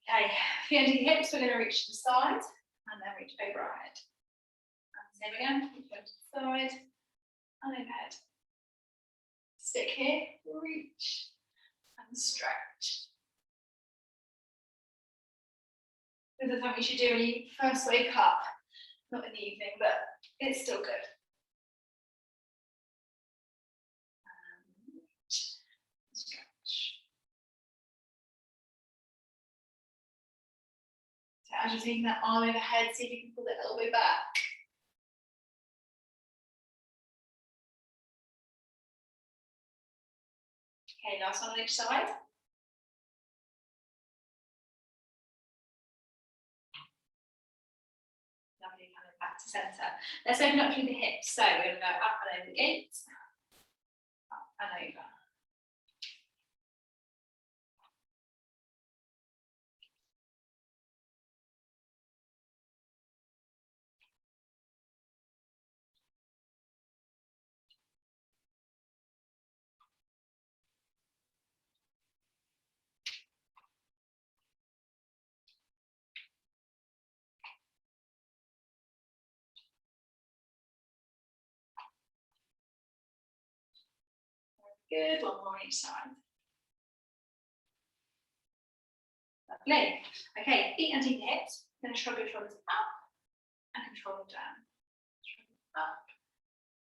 Okay, feet under the hips, we're going to reach to the side and then reach over our head. And same again, reach over to the side and overhead. Stick here, reach and stretch. This is something you should do when you first wake up, not in the evening, but it's still good. And stretch. So as you're taking that arm overhead, see if you can pull the elbow back. Okay, last one on each side. Lovely, coming back to centre. Let's open up through the hips. So we're going to go up and over the gates, up and over. Good, one more on each side. Lovely. Okay, feet underneath the hips. Then shrug your shoulders up and control them down. Shrug them up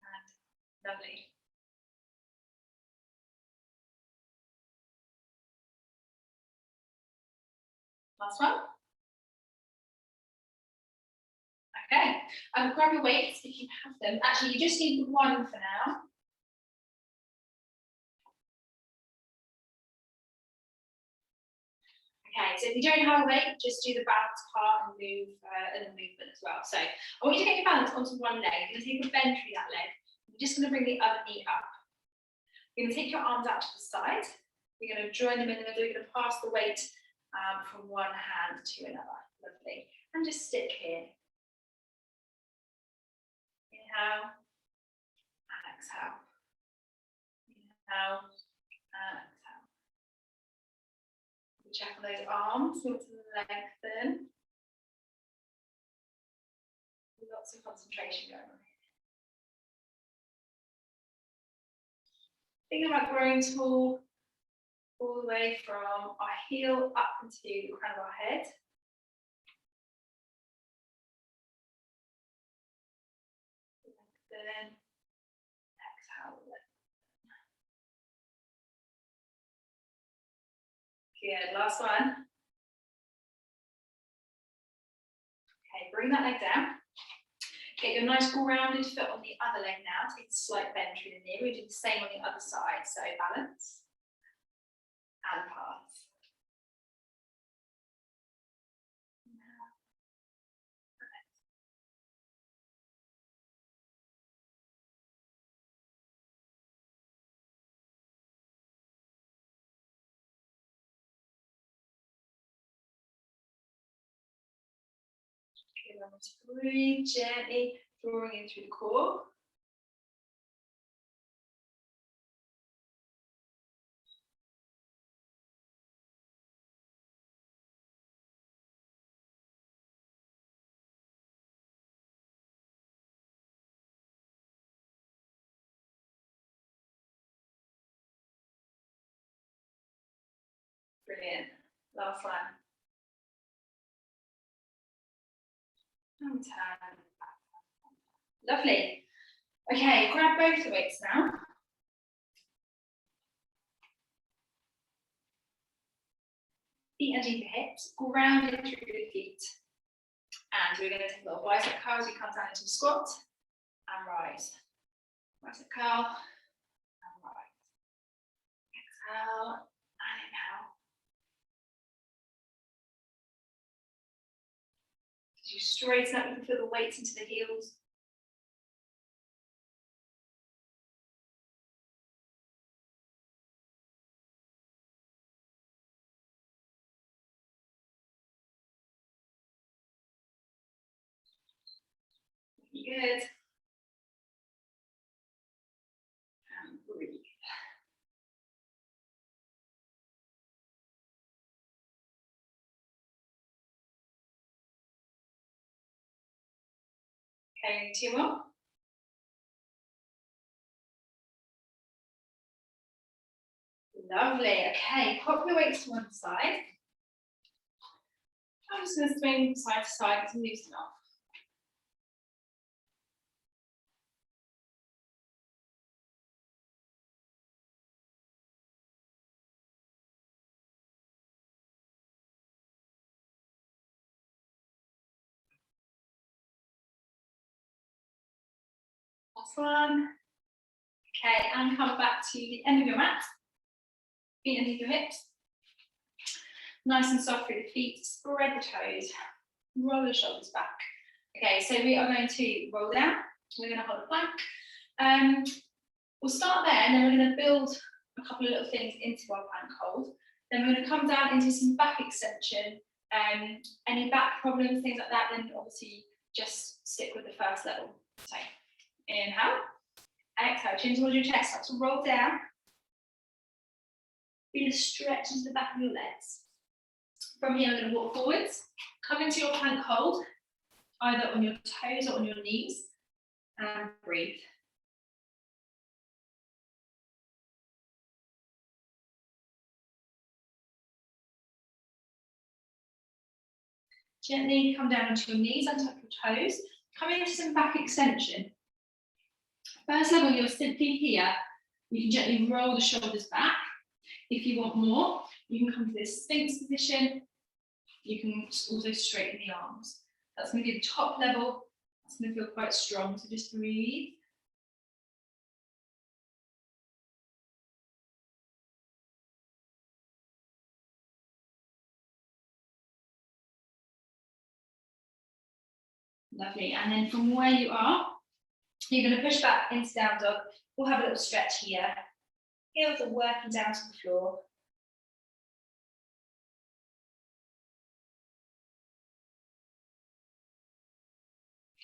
and lovely. Last one. Okay, grab your weights if you have them. Actually, you just need the one for now. Okay, so if you don't have a weight, just do the balance part and move and the movement as well. So I want you to get your balance onto one leg. You're going to take a bend through that leg. You're just going to bring the other knee up. You're going to take your arms out to the side. You're going to join them in the middle. You're going to pass the weight from one hand to another. Lovely. And just stick here. Inhale and exhale. Inhale and exhale. Check on those arms, want to lengthen. Lots of concentration going on here. Think about growing tall all the way from our heel up into the crown of our head. Lengthen, exhale. Good, last one. Okay, bring that leg down. Get your nice grounded foot on the other leg now. Take a slight bend through the knee. We do the same on the other side. So balance and pass. Okay, then we'll breathe gently, drawing in through the core. Brilliant. Last one. And turn back. Lovely. Okay, grab both the weights now. Feet underneath the hips, grounded through the feet. And we're going to take a little bicep curl as we come down into a squat and rise. Bicep curl and rise. Exhale and inhale. As you straighten up, you can feel the weights into the heels. Good. And breathe. Okay, 2 more. Lovely. Okay, pop your weights to one side. I'm just going to swing side to side to loosen off. Last one. Okay, and come back to the end of your mat. Feet underneath your hips. Nice and soft through the feet. Spread the toes. Roll the shoulders back. Okay, so we are going to roll down. We're going to hold a plank. We'll start there, and then we're going to build a couple of little things into our plank hold. Then we're going to come down into some back extension. Any back problems, things like that, then obviously just stick with the first level. So inhale, exhale, chin towards your chest, start to roll down. Feel a stretch into the back of your legs. From here, we're going to walk forwards, come into your plank hold, either on your toes or on your knees, and breathe. Gently come down onto your knees, untuck your toes, come into some back extension. First level, you're simply here. You can gently roll the shoulders back. If you want more, you can come to this Sphinx position. You can also straighten the arms. That's going to be the top level. It's going to feel quite strong, so just breathe. Lovely, and then from where you are, you're going to push back into down dog. We'll have a little stretch here. Heels are working down to the floor.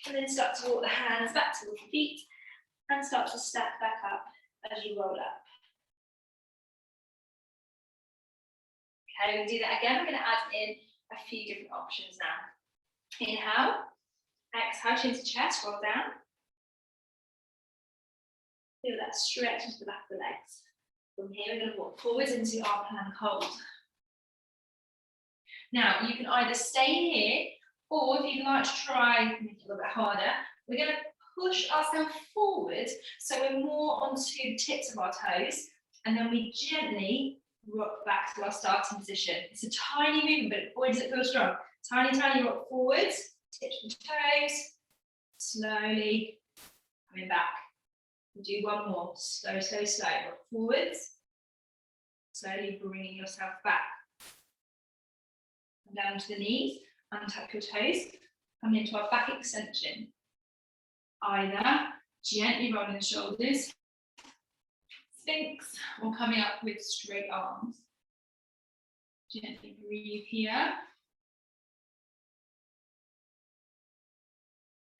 And then start to walk the hands back towards the feet and start to stack back up as you roll up. Okay, we'll do that again. We're going to add in a few different options now. Inhale, exhale, chin to chest, roll down. Feel that stretch into the back of the legs. From here, we're going to walk forwards into our plank hold. Now, you can either stay here, or if you'd like to try, make it a little bit harder, we're going to push ourselves forward so we're more onto the tips of our toes, and then we gently rock back to our starting position. It's a tiny movement, but boy, does it feel strong. Tiny, tiny rock forwards, tips and toes, slowly coming back. We'll do one more, slow, slow, slow, rock forwards, slowly bringing yourself back. Come down to the knees, untuck your toes, come into our back extension. Either gently rolling the shoulders, Sphinx, or coming up with straight arms. Gently breathe here.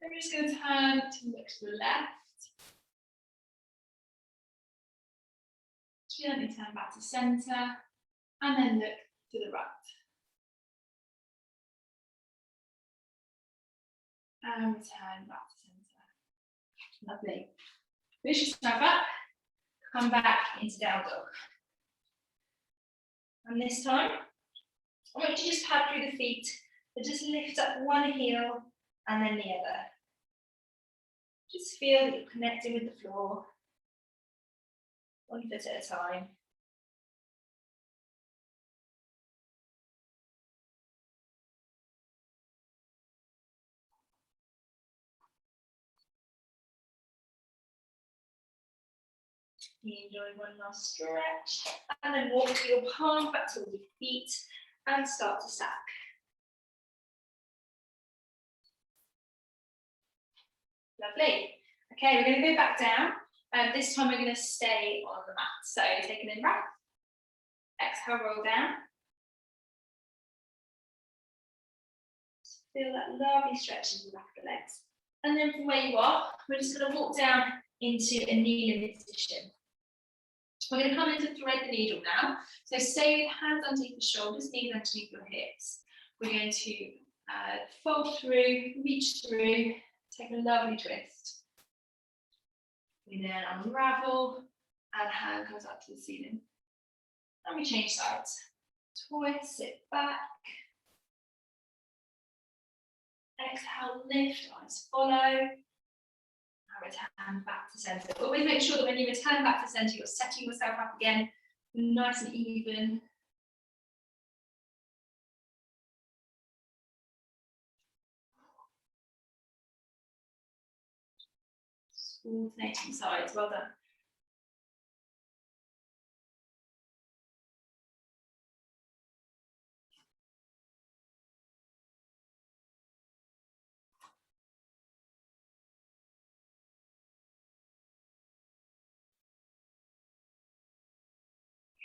Then we're just going to turn to look to the left. Gently turn back to centre, and then look to the right. And return back to centre. Lovely. Push yourself up, come back into down dog. And this time, I want you to just pad through the feet, but just lift up one heel and then the other. Just feel that you're connecting with the floor, one foot at a time. Enjoy one last stretch, and then walk your palm back towards your feet and start to stack. Lovely. Okay, we're going to go back down. This time we're going to stay on the mat. So take an in breath. Exhale, roll down. Just feel that lovely stretch in the back of the legs. And then from where you are, we're just going to walk down into a kneeling position. We're going to come in to thread the needle now. So stay with hands underneath the shoulders, knees underneath your hips. We're going to fold through, reach through, take a lovely twist. We then unravel and hand goes up to the ceiling. And we change sides. Twist, sit back. Exhale, lift, eyes follow. Now return back to centre. Always make sure that when you return back to centre, you're setting yourself up again, nice and even. Alternating sides, well done.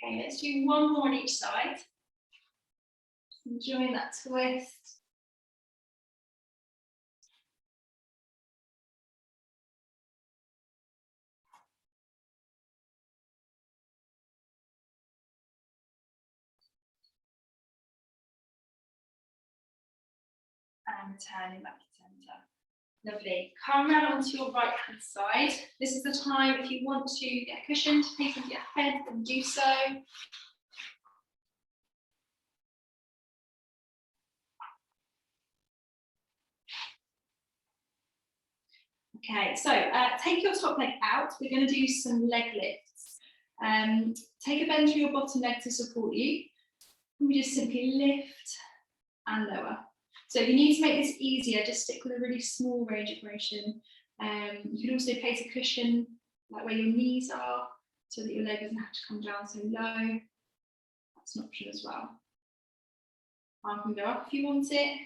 Okay, let's do one more on each side. Enjoying that twist. And returning back to centre. Lovely. Come around onto your right hand side. This is the time, if you want to get a cushion to place onto your head, then do so. Okay, so take your top leg out. We're going to do some leg lifts. Take a bend through your bottom leg to support you. We just simply lift and lower. So if you need to make this easier, just stick with a really small range of motion. You can also place a cushion like where your knees are, so that your leg doesn't have to come down so low. That's an option as well. Arm can go up if you want it.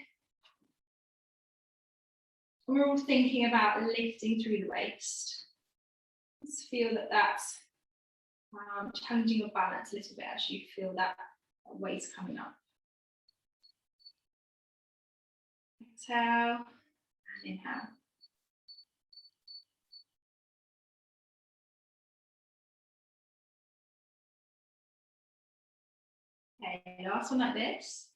We're all thinking about lifting through the waist. Let's feel that that's challenging your balance a little bit as you feel that waist coming up. Exhale and inhale. Okay, last one like this.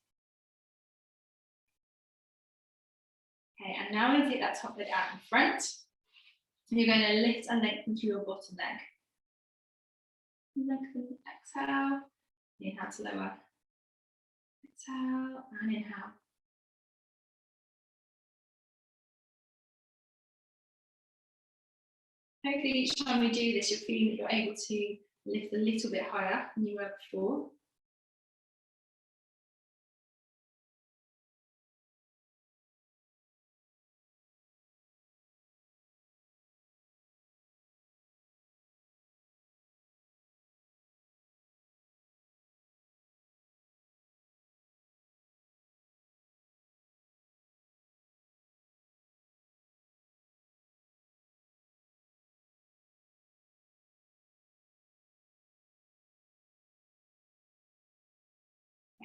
Okay, and now we're going to take that top leg out in front. And you're going to lift and lengthen through your bottom leg. Lengthen, exhale, inhale to lower. Exhale and inhale. Hopefully each time we do this, you're feeling that you're able to lift a little bit higher than you were before.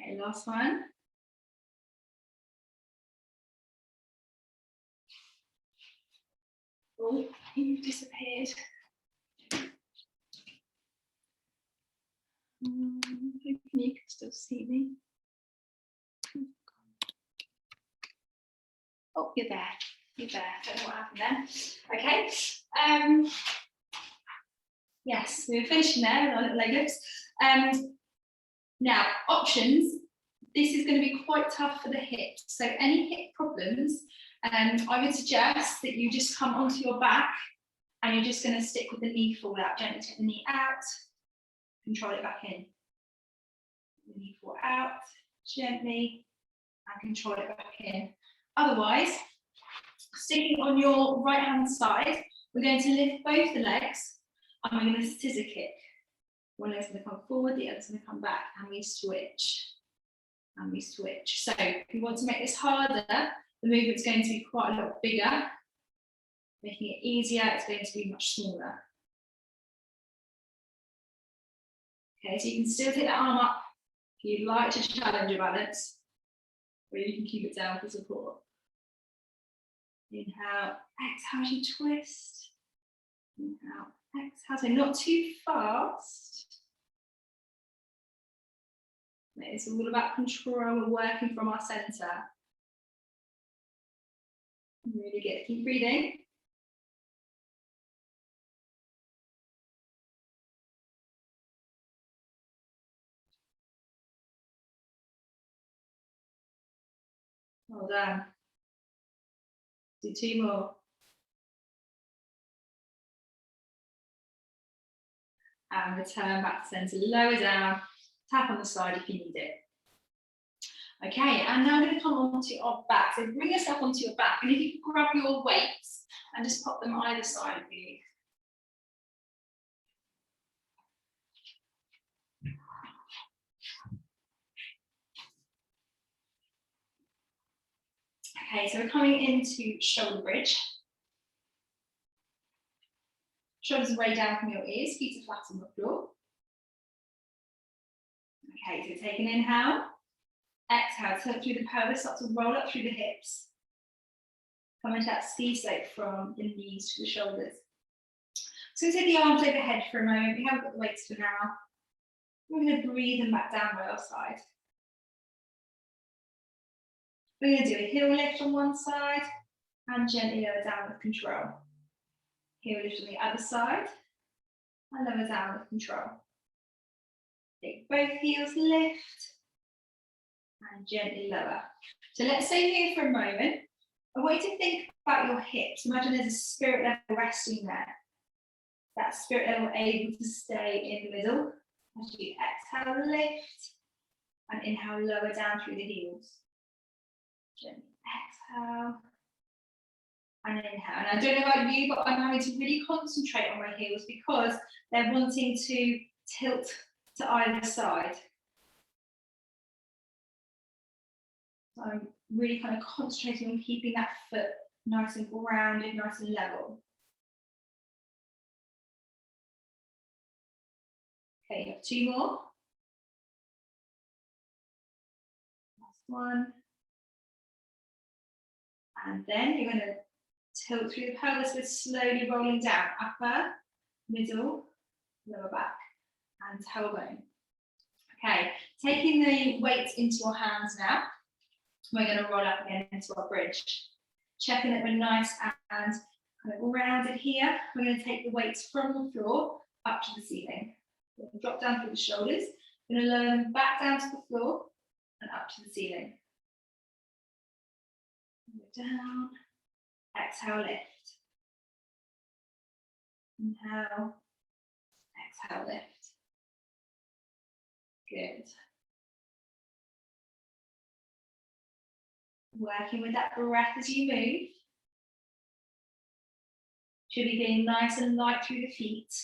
Okay, last one. Oh, you've disappeared. Hoping you can still see me. Oh, you're there. You're there. Don't know what happened there. Okay. Yes, we were finishing there with our little leg lifts. Now, options. This is going to be quite tough for the hips. So any hip problems, I would suggest that you just come onto your back and you're just going to stick with the knee forward out. Gently take the knee out, control it back in. The knee forward out, gently, and control it back in. Otherwise, sticking on your right hand side, we're going to lift both the legs and we're going to scissor kick. One leg's going to come forward, the other's going to come back, and we switch. And we switch. So if you want to make this harder, the movement's going to be quite a lot bigger. Making it easier, it's going to be much smaller. Okay, so you can still take that arm up if you'd like to challenge your balance, or you can keep it down for support. Inhale, exhale as you twist. Inhale, exhale, so not too fast. It's all about control and working from our centre. Really good. Keep breathing. Well done. Do 2 more. And return back to center, lower down, tap on the side if you need it. Okay, and now I'm going to come onto our back. So bring yourself onto your back, and if you can grab your weights and just pop them either side of you. Okay, so we're coming into shoulder bridge. Shoulders way down from your ears, feet are flat on the floor. Okay, so take an inhale. Exhale, tilt through the pelvis, start to roll up through the hips. Come into that ski slope from the knees to the shoulders. So take the arms overhead for a moment. We haven't got the weights for now. We're going to breathe them back down by our side. We're going to do a heel lift on one side and gently lower down with control. Heel lift on the other side and lower down with control. Take both heels, lift and gently lower. So let's stay here for a moment. I want you to think about your hips. Imagine there's a spirit level resting there. That spirit level able to stay in the middle. As you exhale, lift and inhale, lower down through the heels. Gently exhale and inhale. And I don't know about you, but I'm having to really concentrate on my heels because they're wanting to tilt to either side. So I'm really kind of concentrating on keeping that foot nice and grounded, nice and level. Okay, you have 2 more. Last one. And then you're going to tilt through the pelvis with slowly rolling down, upper, middle, lower back, and tailbone. Okay, taking the weights into your hands now, we're going to roll up again into our bridge. Checking that we're nice and kind of rounded here. We're going to take the weights from the floor up to the ceiling. We're going to drop down through the shoulders. We're going to lower them back down to the floor and up to the ceiling. Down, exhale, lift. Inhale, exhale, lift. Good. Working with that breath as you move. Should be feeling nice and light through the feet.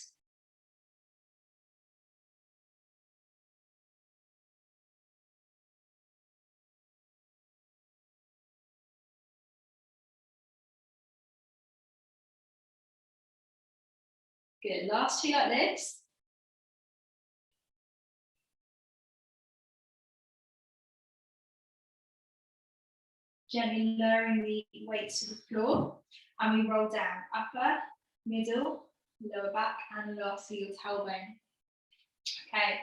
Good, last 2 like this. Gently lowering the weights to the floor, and we roll down, upper, middle, lower back, and lastly your tailbone. Okay,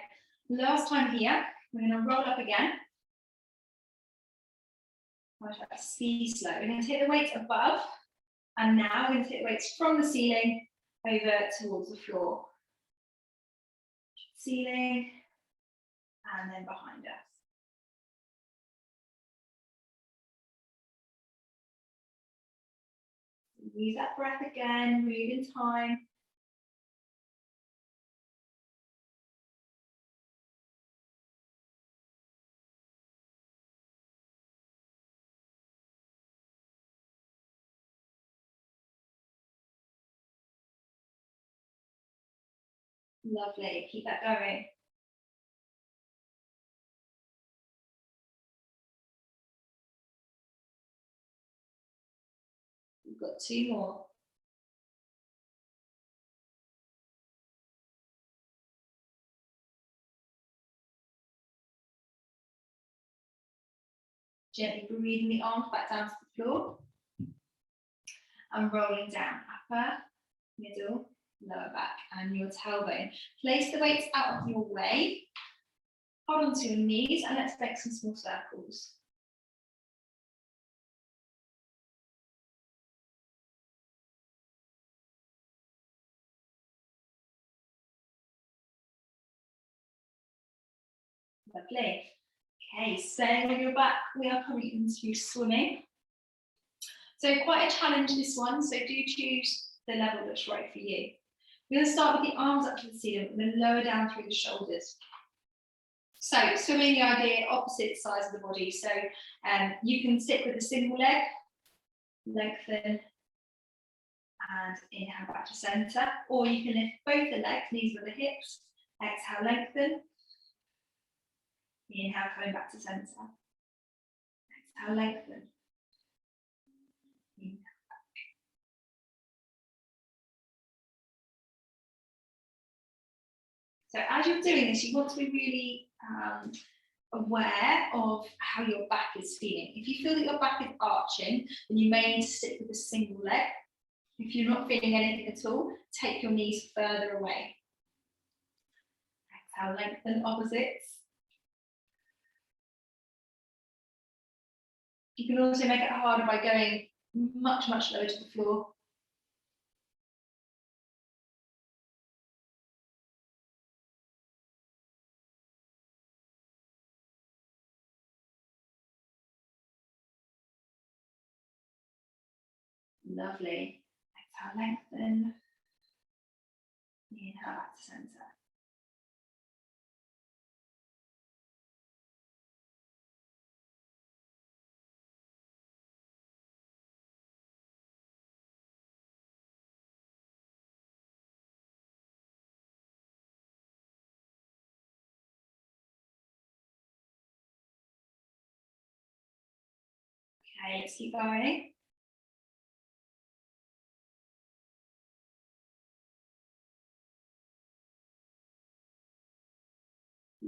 last time here, we're going to roll up again. Ski slow. We're going to take the weights above, and now we're going to take the weights from the ceiling over towards the floor. Ceiling, and then behind us. Use that breath again, move in time. Lovely, keep that going. We've got 2 more. Gently breathing the arms back down to the floor. And rolling down, upper, middle, lower back, and your tailbone. Place the weights out of your way. Hold on to your knees, and let's make some small circles. Lovely. Okay, staying on your back, we are coming into swimming. So quite a challenge this one, so do choose the level that's right for you. We're going to start with the arms up to the ceiling, and then lower down through the shoulders. So swimming, the idea, opposite sides of the body. So you can stick with a single leg, lengthen, and inhale back to center, or you can lift both the legs, knees with the hips, exhale, lengthen, inhale, coming back to center, exhale, lengthen, inhale. So as you're doing this, you want to be really aware of how your back is feeling. If you feel that your back is arching, then you may need to stick with a single leg. If you're not feeling anything at all, take your knees further away. Exhale, lengthen opposites. You can also make it harder by going much, much lower to the floor. Lovely. Exhale, lengthen. Inhale back to center. Okay, let's keep going.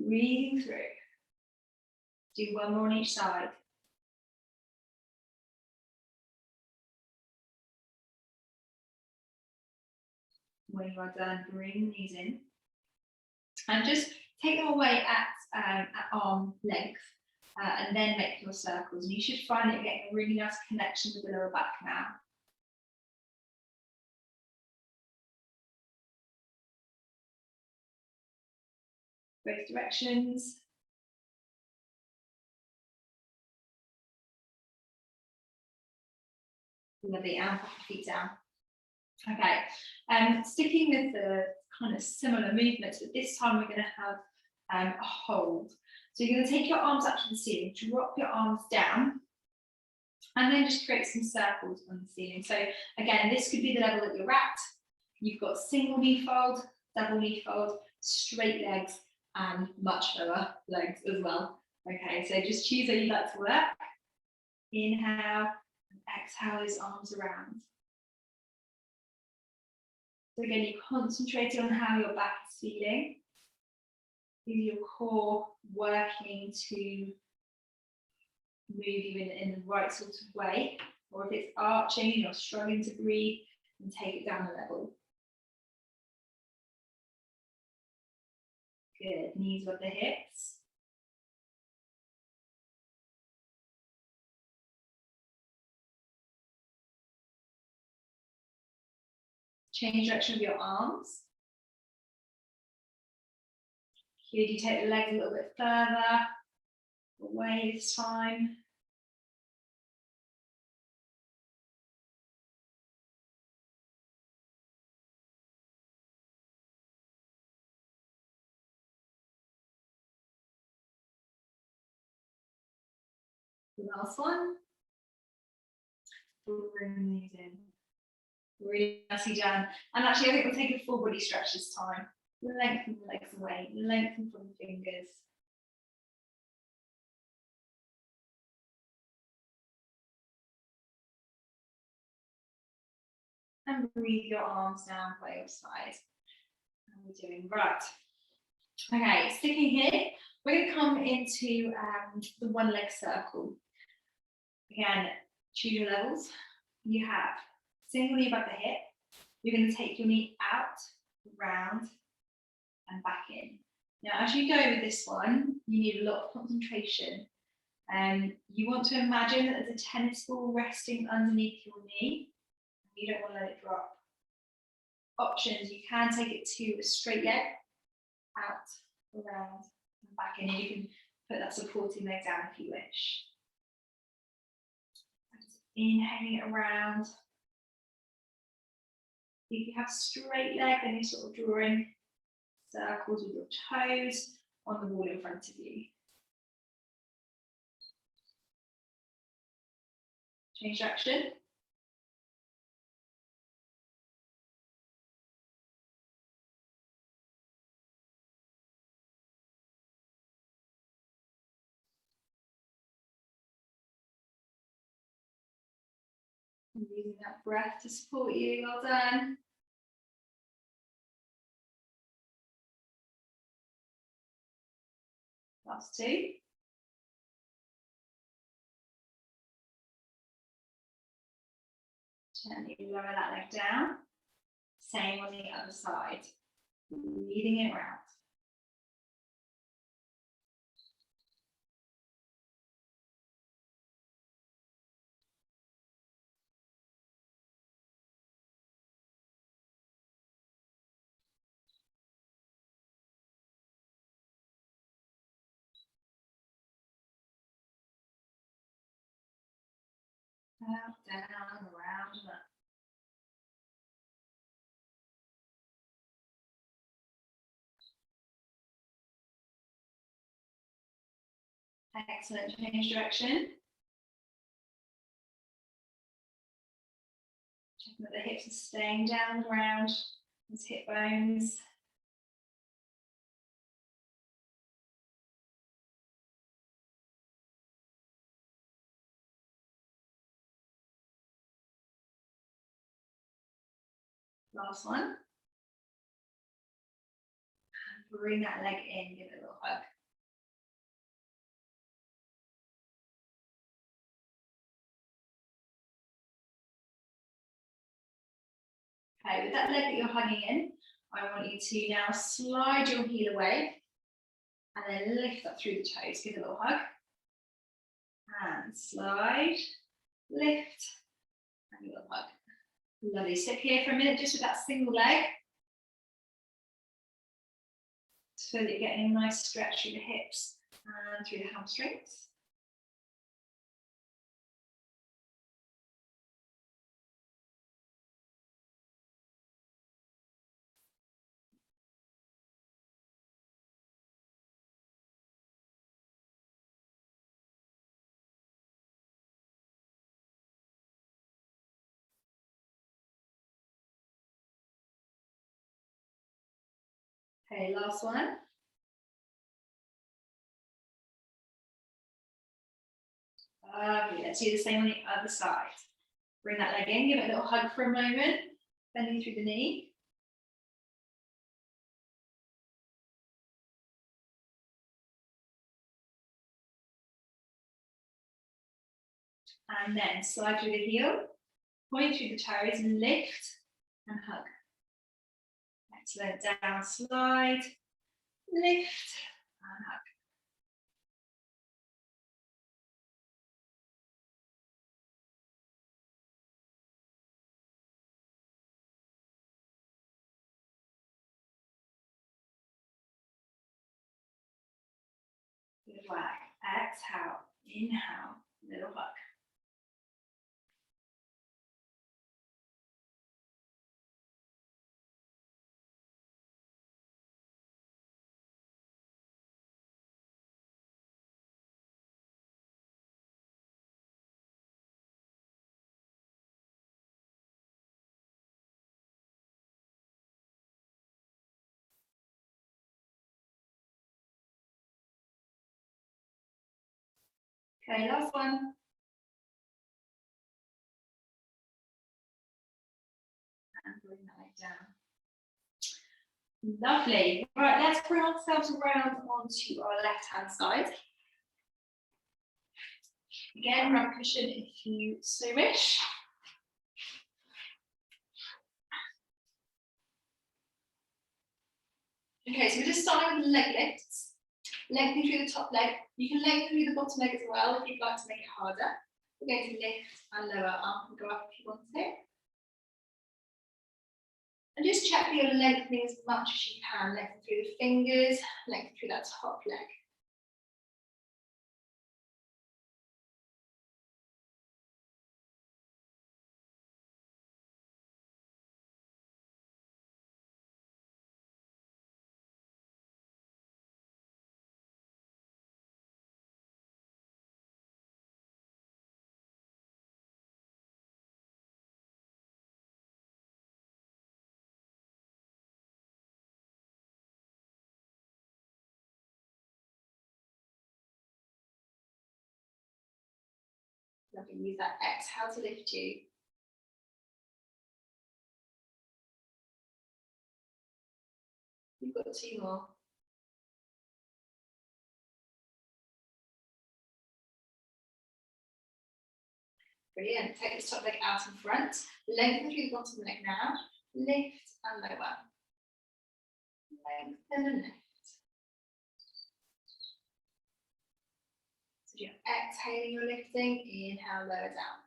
Breathing through. Do one more on each side. When you are done, bring the knees in. And just take them away at arm length. And then make your circles. And you should find that you're getting a really nice connection with the lower back now. Both directions. Lovely, and put your feet down. Okay, sticking with the kind of similar movements, but this time we're going to have a hold. So you're going to take your arms up to the ceiling, drop your arms down, and then just create some circles on the ceiling. So again, this could be the level that you're at. You've got single knee fold, double knee fold, straight legs, and much lower legs as well. Okay, so just choose how you like to work. Inhale, and exhale those arms around. So again, you're concentrating on how your back is feeling. Is your core working to move you in the right sort of way? Or if it's arching and you're struggling to breathe, then take it down a level. Good, knees with the hips. Change direction of your arms. Here, you take the legs a little bit further away this time. The last one. Bring these in. Really nicely done. And actually, I think we'll take a full body stretch this time. Lengthen the legs away, lengthen from the fingers. And breathe your arms down by your side. And we're doing right. Okay, sticking here, we're going to come into the one leg circle. Again, choose your levels. You have single knee above the hip. You're going to take your knee out, round, and back in. Now, as you go with this one, you need a lot of concentration. You want to imagine that there's a tennis ball resting underneath your knee. You don't want to let it drop. Options, you can take it to a straight leg, out, around, and back in. You can put that supporting leg down if you wish. Inhaling it around. If you have straight leg, then you're sort of drawing circles with your toes on the wall in front of you. Change direction. And using that breath to support you, well done. Last two. Gently lower that leg down. Same on the other side. Leading it round. Up, down, around, and up. Excellent. Change direction. Checking that the hips are staying down the ground. Those hip bones. Last one. And bring that leg in, give it a little hug. Okay, with that leg that you're hugging in, I want you to now slide your heel away and then lift up through the toes. Give it a little hug. And slide, lift, and a little hug. Lovely. Sit here for a minute just with that single leg. So that you're getting a nice stretch through the hips and through the hamstrings. Okay, last one. Lovely. Let's do the same on the other side. Bring that leg in, give it a little hug for a moment, bending through the knee. And then slide through the heel, point through the toes, lift and hug. Excellent. Down, slide, lift and hug. Good work. Exhale, inhale, little hug. Okay, last one. And bring that leg down. Lovely. Right, let's bring ourselves around onto our left-hand side. Again, grab a cushion if you so wish. Okay, so we're just starting with leg lifts. Lengthening through the top leg. You can lengthen through the bottom leg as well if you'd like to make it harder. We're going to lift and lower arm and go up if you want to. And just check that you're lengthening as much as you can. Lengthen through the fingers, lengthen through that top leg. Lovely. Use that exhale to lift you. You've got 2 more. Brilliant. Take this top leg out in front. Lengthen through the bottom leg now. Lift and lower. Lengthen and lift. So you're exhaling, you're lifting. Inhale, lower down.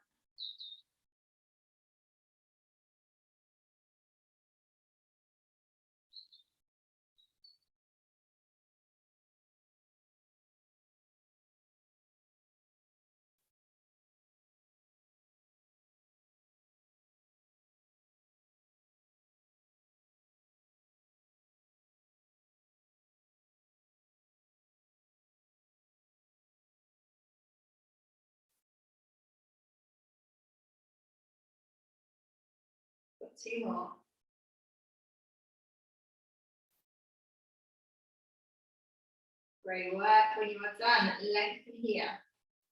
Got 2 more. Great work. When you are done, lengthen here.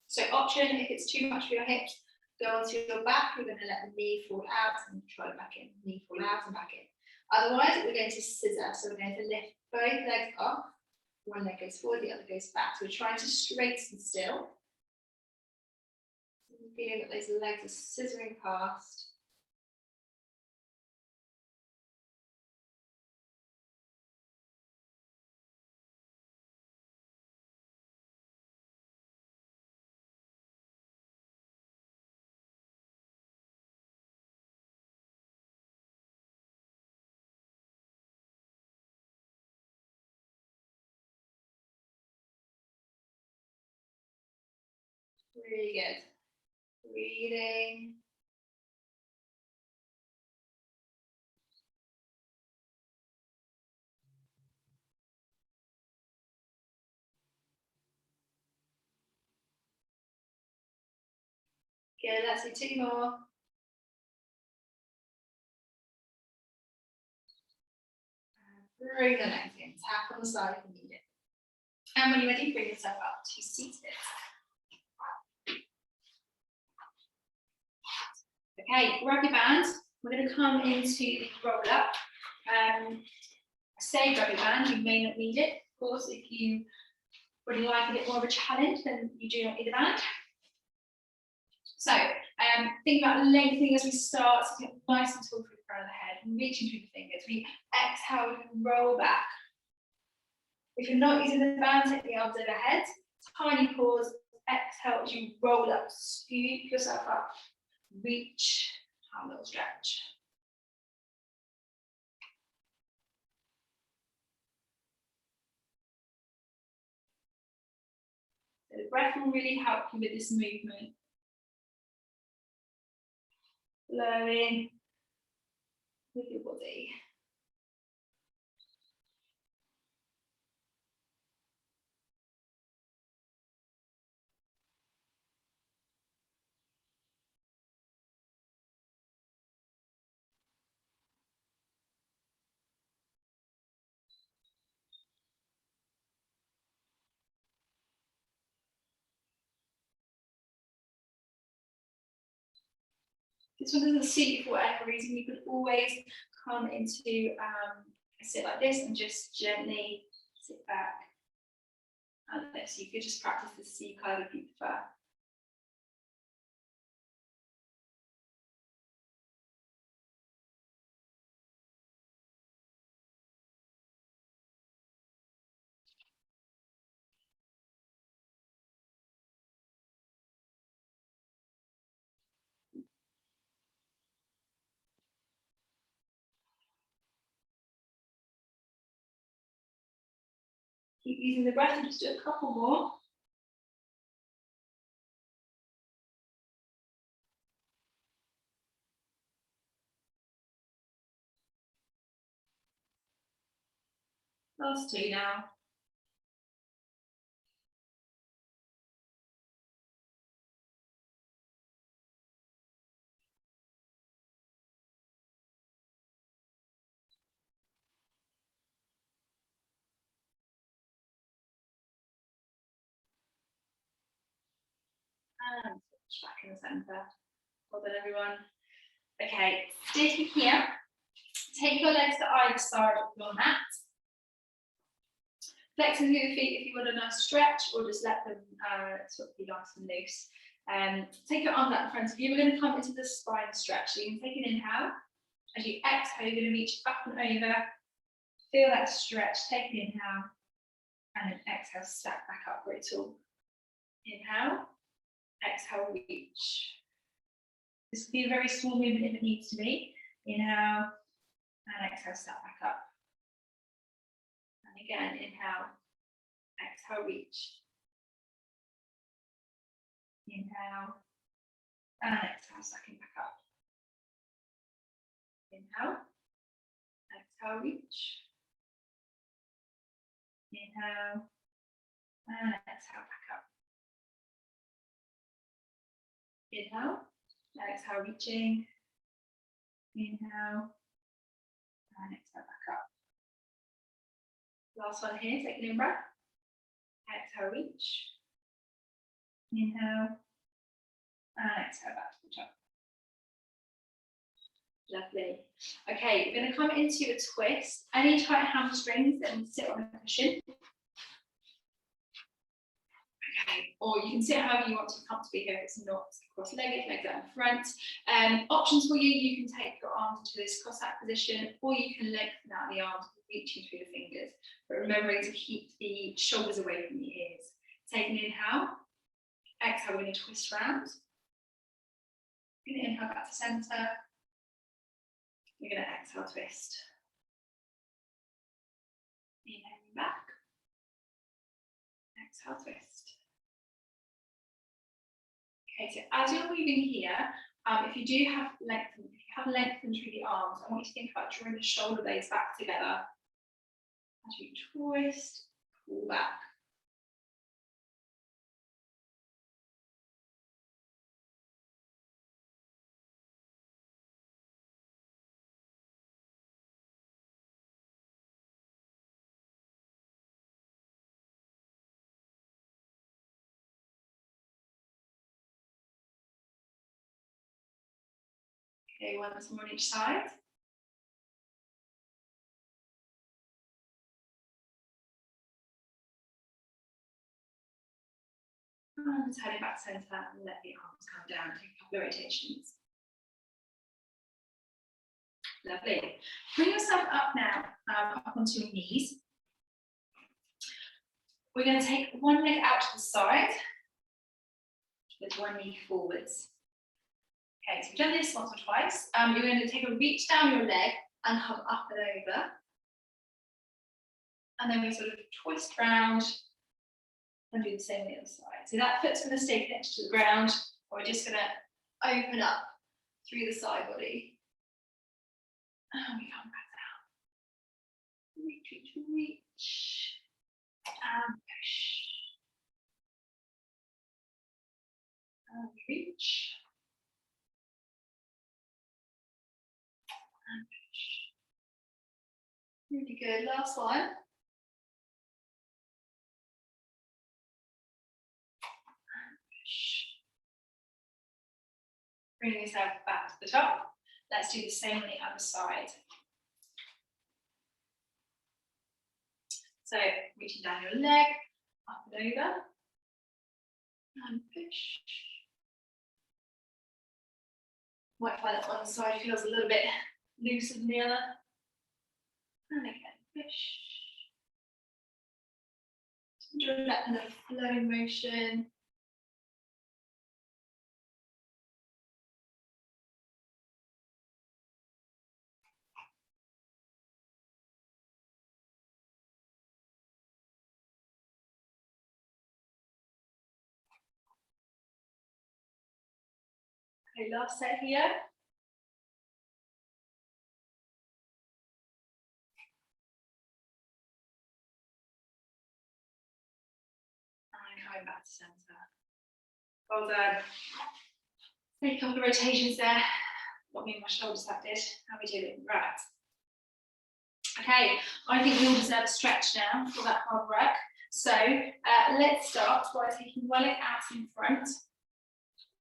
So option, if it's too much for your hips, go onto your back. You're going to let the knee fall out and try back in. Knee fall out and back in. Otherwise, we're going to scissor. So we're going to lift both legs off. One leg goes forward, the other goes back. So we're trying to straighten still. Feeling that those legs are scissoring past. Really good. Breathing. Good, let's do 2 more. Bring the legs in, tap on the side if you need it. And when you're ready, bring yourself up to seated. Okay, grab your band. We're going to come into the roll up. Say grab your band, you may not need it. Of course, if you would like a bit more of a challenge, then you do not need a band. So think about lengthening as we start, so get nice and tall through the front of the head, reaching through the fingers. We exhale, we can roll back. If you're not using the band, take the arms overhead. Tiny pause, exhale as you roll up, scoop yourself up, reach, have a little stretch. So the breath will really help you with this movement. Flowing with your body. This one doesn't suit you for whatever reason, you could always come into a sit like this and just gently sit back and this. You could just practice the C curve if you prefer. Keep using the breath and just do a couple more. Last 2 now. And back in the centre. Well done, everyone. Okay, sticking here. Take your legs to either side of your mat. Flexing through the feet if you want a nice stretch, or just let them sort of be nice and loose. Take your arms out in front of you. We're going to come into the spine stretch. So you can take an inhale. As you exhale, you're going to reach up and over. Feel that stretch. Take the inhale. And then exhale, stack back up very tall. Inhale. Exhale, reach. This can be a very small movement if it needs to be. Inhale. And exhale, stack back up. And again, inhale. Exhale, reach. Inhale. And exhale, stacking back up. Inhale. Exhale, reach. Inhale. And exhale, back up. Inhale. Exhale, reaching. Inhale. And exhale, back up. Last one here, take an in breath. Exhale, reach. Inhale. And exhale, back to the top. Lovely. Okay, we're going to come into a twist. Any tight hamstrings, then sit on a cushion. Okay, or you can sit however you want to comfortably here if it's not cross-legged, legs out in front. Options for you, you can take your arms into this Cossack position, or you can lengthen out the arms, reaching through the fingers, but remembering to keep the shoulders away from the ears. Take an inhale. Exhale, we're going to twist round. We're going to inhale back to centre. We're going to exhale, twist. Inhaling back. Exhale, twist. Okay, so as you're moving here, if you do have lengthen through the arms, I want you to think about drawing the shoulder blades back together. As you twist, pull back. Okay, once more on each side. And turn it back centre and let the arms come down. Take a couple of rotations. Lovely. Bring yourself up now, up onto your knees. We're going to take one leg out to the side with one knee forwards. Okay, so we've done this once or twice. You're going to take a reach down your leg and come up and over. And then we sort of twist round and do the same on the other side. So that foot's going to stay connected to the ground. We're just going to open up through the side body. And we come back down. Reach, reach, reach. And push. And reach. And push. Really good. Last one. And push. Bring yourself back to the top. Let's do the same on the other side. So reaching down your leg, up and over, and push. Might find that one side feels a little bit looser than the other. And again, push. Enjoy that kind of flowing motion. Okay, last set here. And coming back to centre. Well done. Take a couple of rotations there. Got me and my shoulders that did. How are we doing? Right. Okay, I think we all deserve a stretch now for that hard work. So let's start by taking one leg out in front.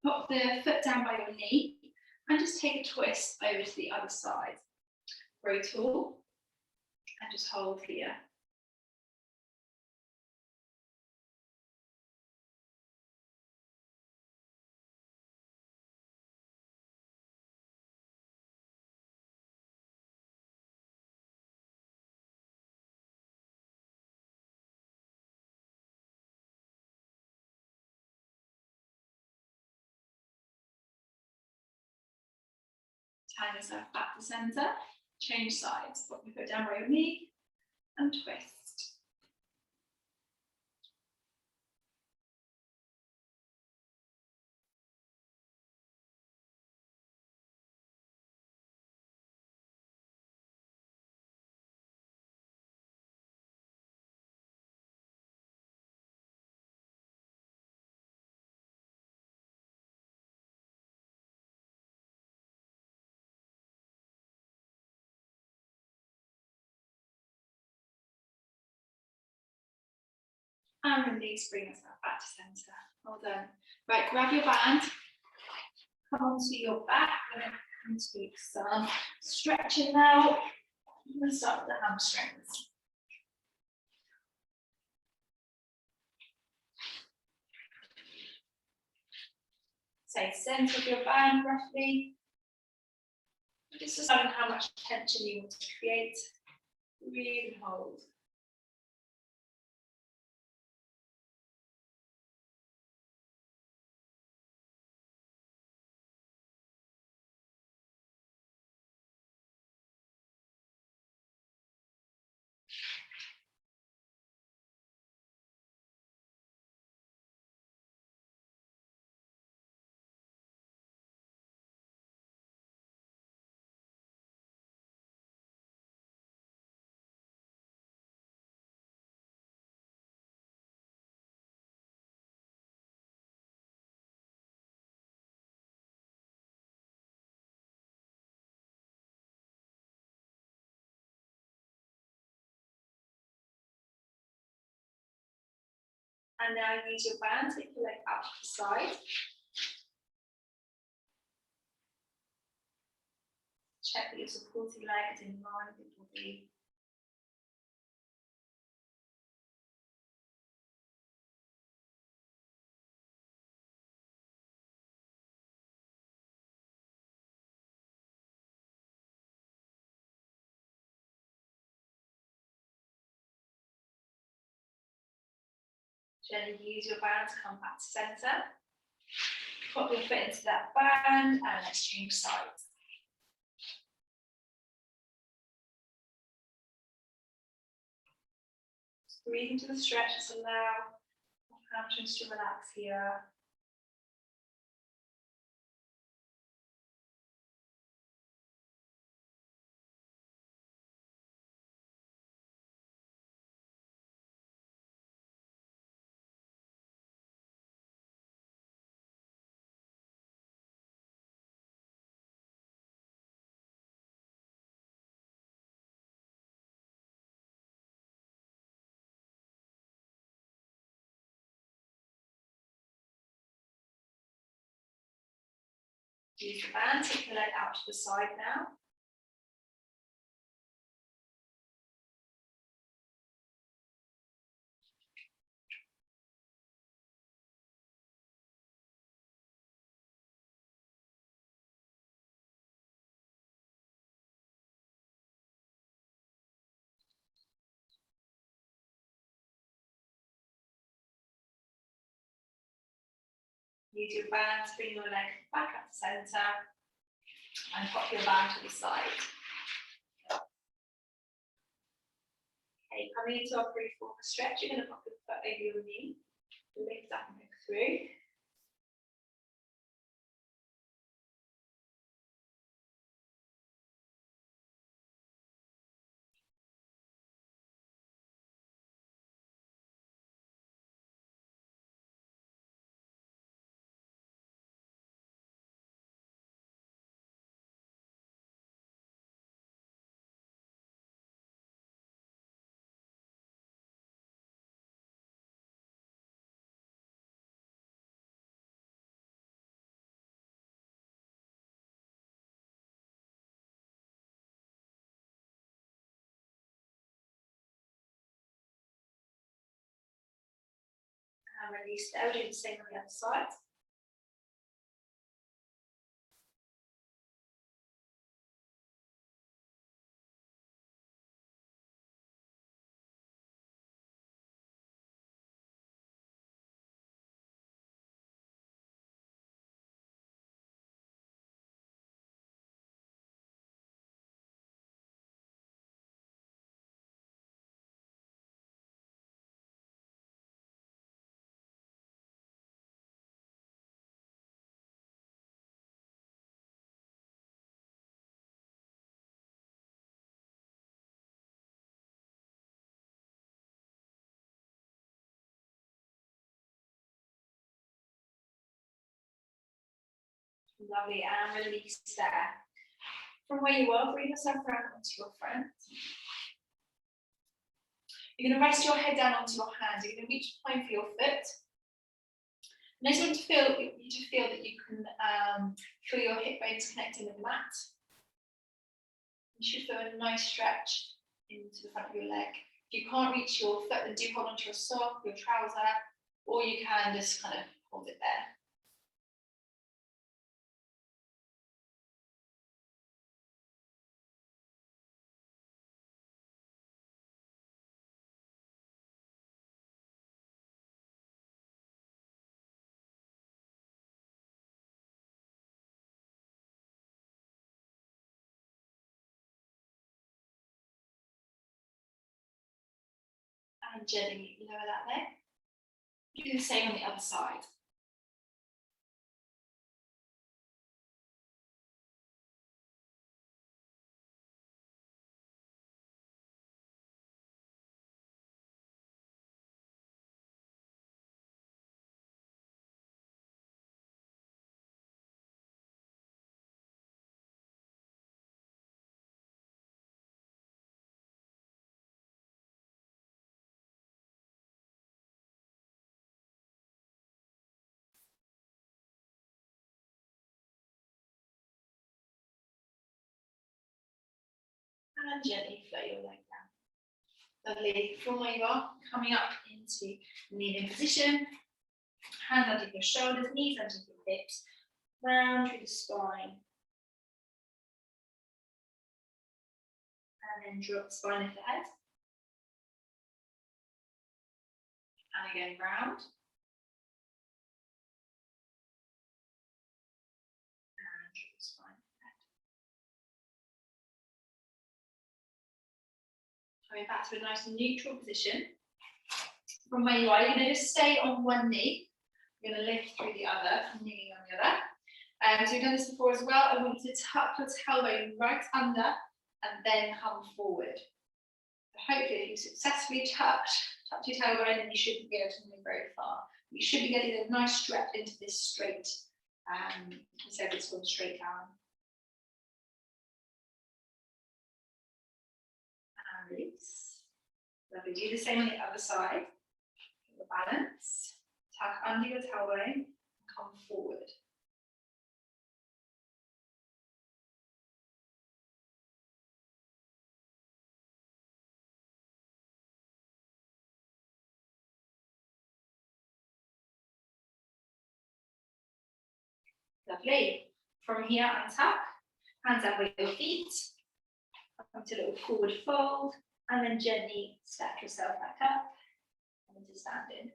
Pop the foot down by your knee and just take a twist over to the other side. Grow tall and just hold here. Turn yourself back to center, change sides. Pop your foot down by your knee and twist. And release, bring yourself back to center. Well done. Right, grab your band, come onto your back, we're going to come to some stretching now. I'm going to start with the hamstrings. Say center of your band roughly. Just decide how much tension you want to create. Really hold. And now use your band, take your leg out to the side. Check that your supporting leg is in line with your body. Gently use your band to come back to center. Pop your foot into that band and let's change sides. Just breathe into the stretch, just allow the hamstrings to relax here. Use your band, take the leg out to the side now. Use your band to bring your leg back up to center and pop your band to the side. Okay, coming into our free form stretch, you're going to pop your foot over your knee, lift up and hook through. and release there. We'll do the same on the other side. Lovely, and release there. From where you are, bring yourself around onto your front. You're going to rest your head down onto your hands. You're going to reach the point for your foot. And I just want you to feel that you can feel your hip bones connecting with the mat. You should feel a nice stretch into the front of your leg. If you can't reach your foot, then do hold onto your sock, your trouser, or you can just kind of hold it there. And gently lower that leg. Do the same on the other side. And gently float your leg down. Lovely. From where you are, coming up into kneeling position. Hands under your shoulders, knees under your hips, round through the spine. And then drop the spine into the head. And again, round. And drop the spine into the head. Coming back to a nice neutral position. From where you are, you're going to just stay on one knee. You're going to lift through the other, kneeling on the other. So we've done this before as well. I want you to tuck your tailbone right under and then come forward. So hopefully, if you successfully touch your tailbone, then you shouldn't be able to move very far. You should be getting a nice stretch into this straight, instead of it's gone straight down. And release. Lovely. Do the same on the other side. Get the balance. Tuck under your tailbone and come forward. Lovely. From here, untuck. Hands up with your feet. Come to a little forward fold. And then gently stack yourself back up and into standing.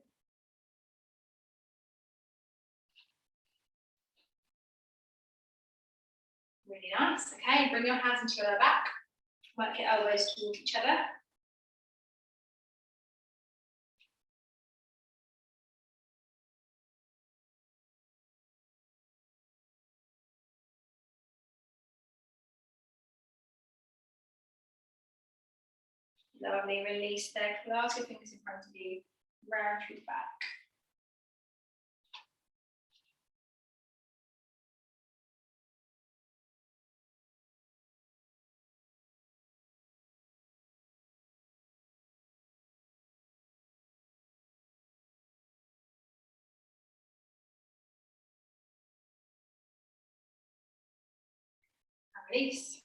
Really nice. Okay, bring your hands into your back. Work your elbows towards each other. Lovely. Release there. Clasp your fingers in front of you. Round through the back. And release.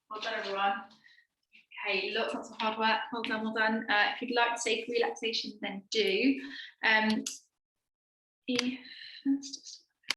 Well done, everyone. Okay, lots of hard work. Well done, well done. If you'd like to take relaxation, then do. If